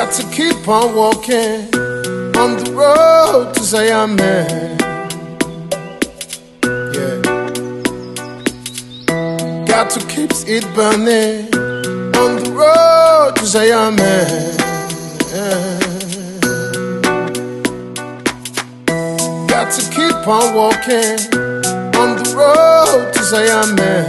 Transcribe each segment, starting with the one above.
Got to keep on walking on the road to Zion, man. Yeah. Got to keep it burning on the road to Zion, man. Yeah. Got to keep on walking on the road to Zion, man.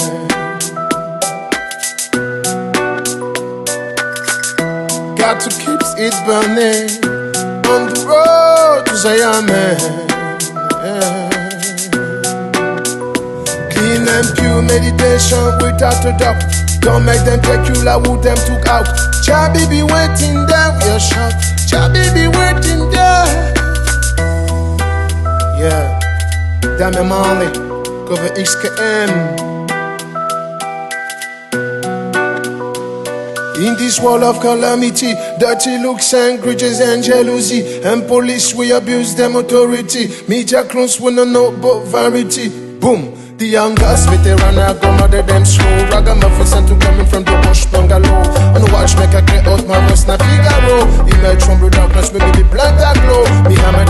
Got to keep it burning on the road to Zion, man. Yeah. Clean and pure meditation without a doubt. Don't make them take you like who them took out. Chabi be waiting there, we are shout. Chabi be waiting there. Yeah, damn your money, cover XKM. In this world of calamity, dirty looks and grudges and jealousy, and police we abuse them authority. Media clones wanna know about variety. Boom, the youngest veteran I grandmother them slow. Ragamuffins and to coming from the bush bungalow. And watch make a clear out my voice na Figaro. Emerge from the darkness, make me the blind that glow. Me hammer